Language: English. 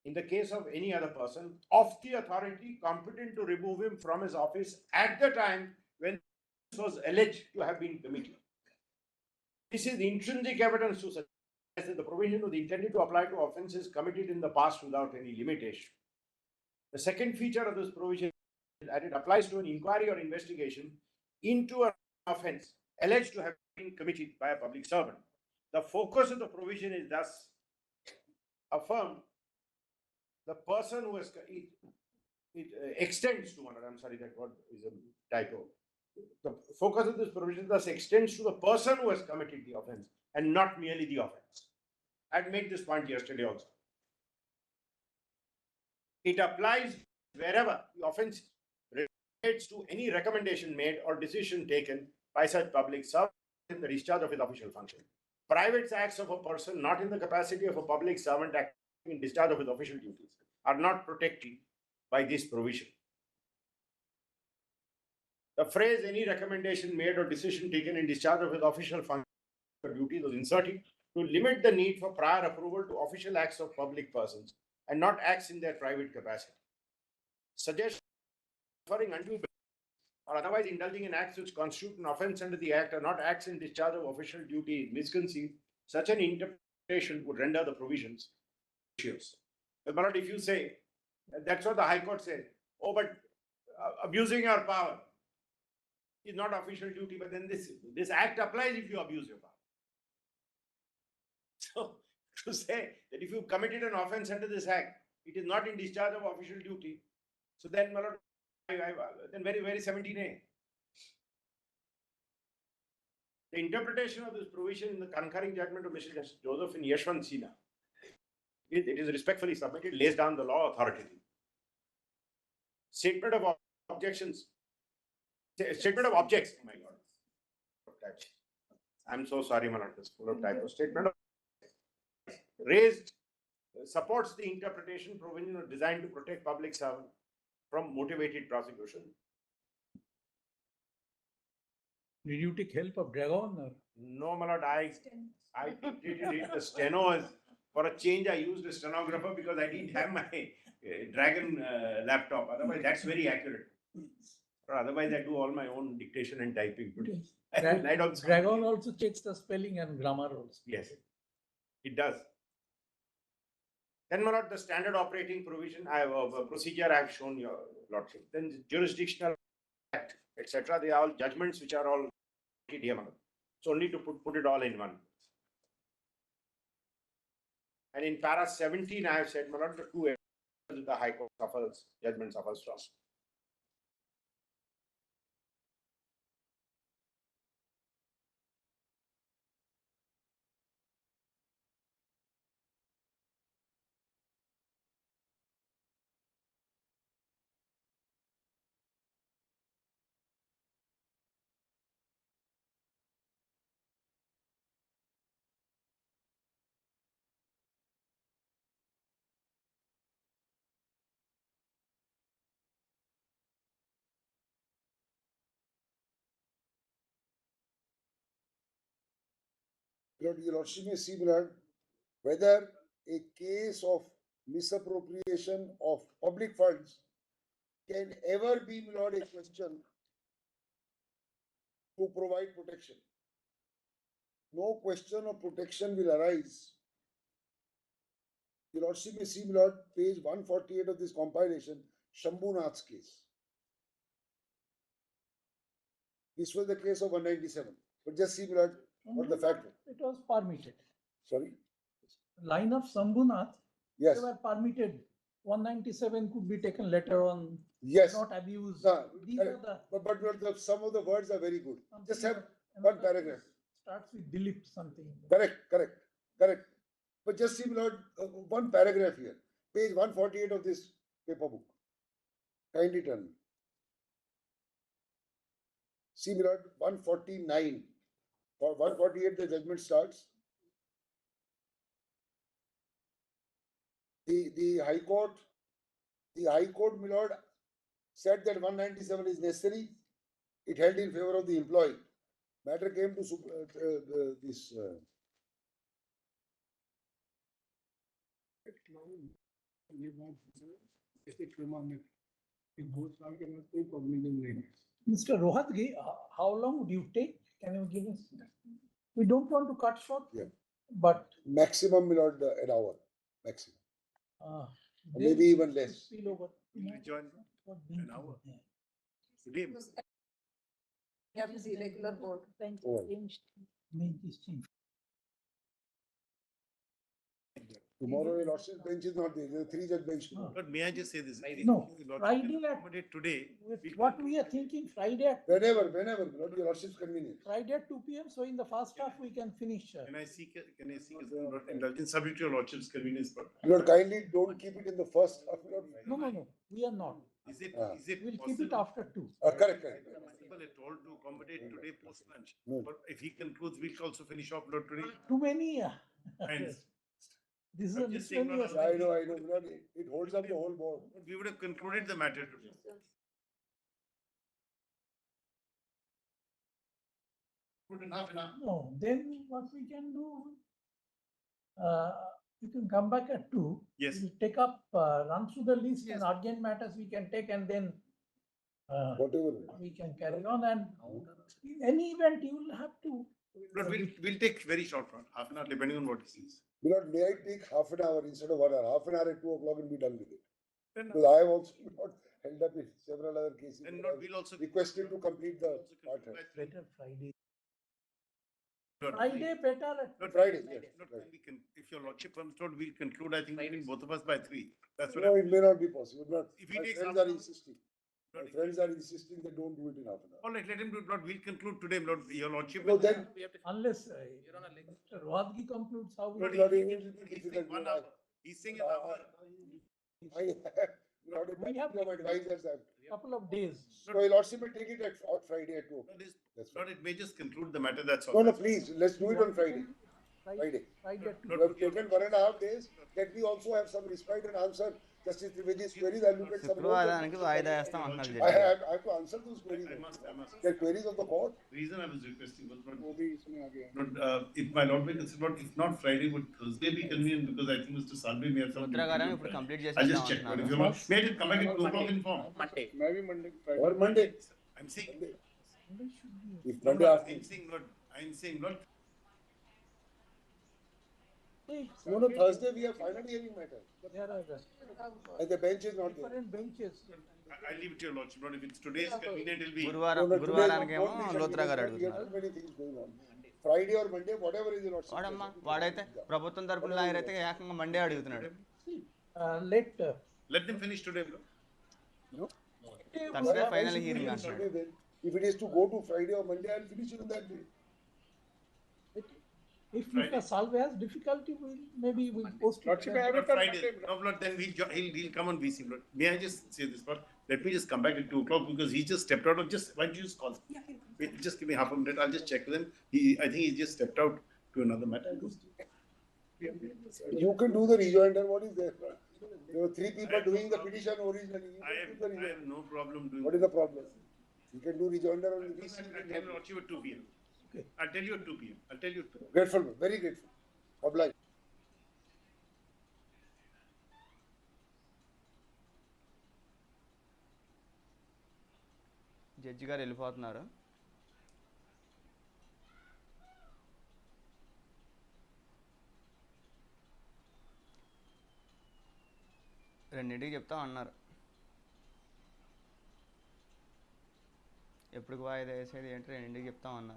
in the case of any other person, of the authority competent to remove him from his office at the time when this was alleged to have been committed. This is intrinsic evidence to suggest that the provision was intended to apply to offences committed in the past without any limitation. The second feature of this provision is that it applies to an inquiry or investigation into an offence alleged to have been committed by a public servant. The focus of the provision is thus affirmed. The person who has it extends to one. I'm sorry, that word is a typo. The focus of this provision thus extends to the person who has committed the offence and not merely the offence. I had made this point yesterday also. It applies wherever the offence relates to any recommendation made or decision taken by such public servant in the discharge of his official function. Private acts of a person not in the capacity of a public servant acting in discharge of his official duties are not protected by this provision. The phrase any recommendation made or decision taken in discharge of his official function or duties was inserted to limit the need for prior approval to official acts of public persons and not acts in their private capacity. Suggestions referring undue or otherwise indulging in acts which constitute an offence under the Act are not acts in discharge of official duty misconceived. Such an interpretation would render the provisions issues. But if you say, that's what the High Court said, oh, but abusing your power is not official duty, but then this Act applies if you abuse your power. So, to say that if you committed an offence under this Act, it is not in discharge of official duty, so then, then very 17A. The interpretation of this provision in the concurring judgment of Mr. Justice Joseph in Yashwant Sina, it is respectfully submitted, lays down the law authoritatively. Statement of objections. Statement of objects. Oh my God. I'm so sorry, Malad. This full of typos. Statement of raised supports the interpretation provision designed to protect public servants from motivated prosecution. Did you take help of Dragon? Or? No, Malad. I didn't read the steno. For a change, I used a stenographer because I didn't have my Dragon laptop. Otherwise, that's very accurate. Or otherwise, I do all my own dictation and typing. Dragon also checks the spelling and grammar also. Yes, it does. Then, my lord, the standard operating provision, procedure I have shown your lordship. Then jurisdictional act, etc. They are all judgments which are all here, my lord. So only to put it all in one. And in para 17, I have said, my lord, the two areas the High Court suffers, judgment suffers from. Your Lordship may see, whether a case of misappropriation of public funds can ever be, my lord, a question to provide protection. No question of protection will arise. Your Lordship may see, my lord, page 148 of this compilation, Shambhunath's case. This was the case of 197. But just see, my lord, what the fact. It was permitted. Sorry? Line of Shambhunath, yes. They were permitted. 197 could be taken later on. Yes. Not abused. These are the, but some of the words are very good. Just have one paragraph. Starts with Dilip something. Correct. But just see, Lord, one paragraph here. Page 148 of this paper book. Kindly turn. See, Lord, 149. For 148, the judgment starts. The High Court, my lord, said that 197 is necessary. It held in favor of the employee. Matter came to this. Mr. Rohatgi, how long would you take? Can you give us? We don't want to cut short. Yeah. But. Maximum, my lord, an hour, maximum. uh, Maybe even less. Spill over. Will join an hour. Today, You have to see regular board. Bench Oh. changed. Bench is changed. Tomorrow, your lordship bench is not there. There are 3 judge bench tomorrow. but may I just say this? No, If Lordship Friday can at- accommodate today. What we are thinking, Friday at, Whenever, my lord, your lordship's convenience. Friday at 2 PM, so in the first half, we can finish. Can I seek indulgence subject to your Lordship's convenience? But My lord, kindly don't keep it in the first half, my lord. No, we are not. is it Ah. We'll possible? keep it after 2. Correct. Possible at all to accommodate today post lunch? No. But if he concludes, we'll also finish off Lord today. Too many. And This is I'm a just saying, miscellaneous. Yeah, I know, my lord, it holds up the whole board. we would have concluded the matter today. Put in half an hour. No, then what we can do, you can come back at 2. Yes. We'll take up, run through the list and urgent matters we can take and then Whatever. we can carry on, and in any event, you will have to. But we'll take very short run, half an hour, depending on what he says. My lord, may I take half an hour instead of 1 hour? Half an hour at 2 o'clock and be done with it. Then, Because I have also not held up in several other cases. and not, we'll also. Requested to complete the also conclude part. by three. Better Friday. Lord, Friday better at. Lord, Friday, Lord, yes, Lord, Friday. we can, if your Lordship comes, Lord, we'll conclude, I think, between both of us by 3. That's what No, I. it may not be possible. Not, If he my takes friends half are an hour- insisting. My Lord, friends are insisting they don't do it in half an hour. all right, let him do it, Lord. We'll conclude today, Lord. Your Lordship. No, then, Unless Mr. Rohatgi concludes how we. Lord, He- Lord, he- it will be he's difficult. saying 1 Lord, hour. He's saying an I- hour. I have, Lord, a We have- couple of advisors have. Couple of days. So your lordship will take it at on Friday at 2 o'clock. Lord, this- That's Lord, fine. it may just conclude the matter, that's all. No, please, let's do it on Friday. Friday. Friday. At 2. You have taken 1.5 days. Let me also have some respite and answer Justice Trivedi's queries. I'll look at some more. శుక్రవారానికి వాయిదా వేస్తాం అంటున్నారు I judge గారు. have to answer those queries. I must. The queries of the court. Reason I was requesting was not, if my Lord may consider, if not Friday, would Thursday be convenient? Because I think Mr. Salvi may have some. Luthra గారు ఇప్పుడు complete I'll చేసేద్దాం just check, but if అంటున్నారు. you want, may I just come back at 2 o'clock in form? Or Monday. I'm saying, Sunday should be. If no, Monday no, afternoon. I'm saying, Lord, Hey, No, Thursday we have final hearing matter. there are And the bench is not there. different benches. I leave it to your Lordship, Lord. If it's today is convenient, it'll be. గురువారానికి ఏమో లోత్రా గారు We have అడుగుతున్నారు. too many things going on. Friday or Monday, whatever is the lordship. వాడమ్మా వాడైతే ప్రభుత్వం తరపున lawyer అయితే ఏకంగా Monday అడుగుతున్నాడు. See, let. Let them finish today, Lord. Thursday Why final should we hearing finish అంటున్నాడు. today then? If it is to go to Friday or Monday, I'll finish it on that day. If Mr. Salve has difficulty, we'll post it. Lord, Friday, no, Lord, then he'll come on VC, Lord. May I just say this, Lord? Let me just come back at 2 o'clock because he just stepped out of why don't you just call? Wait, just give me half a minute, I'll just check with him. I think he just stepped out to another matter. You can do the rejoinder, what is there? There were 3 people doing the petition originally. You I can do the have rejoinder. no problem doing. What is the problem? You can do rejoinder on the VC. I'll tell you Lordship at 2 p.m. Okay. I'll tell you at 2 p.m. I'll tell you at 2. Grateful, very grateful. Obliged. Judge గారు వెళ్ళిపోతున్నారు. రెండింటికి చెప్తాం అన్నారు. ఎప్పుడు వాయిదా వేసేది ఏంటి రెండింటికి చెప్తాం అన్నారు.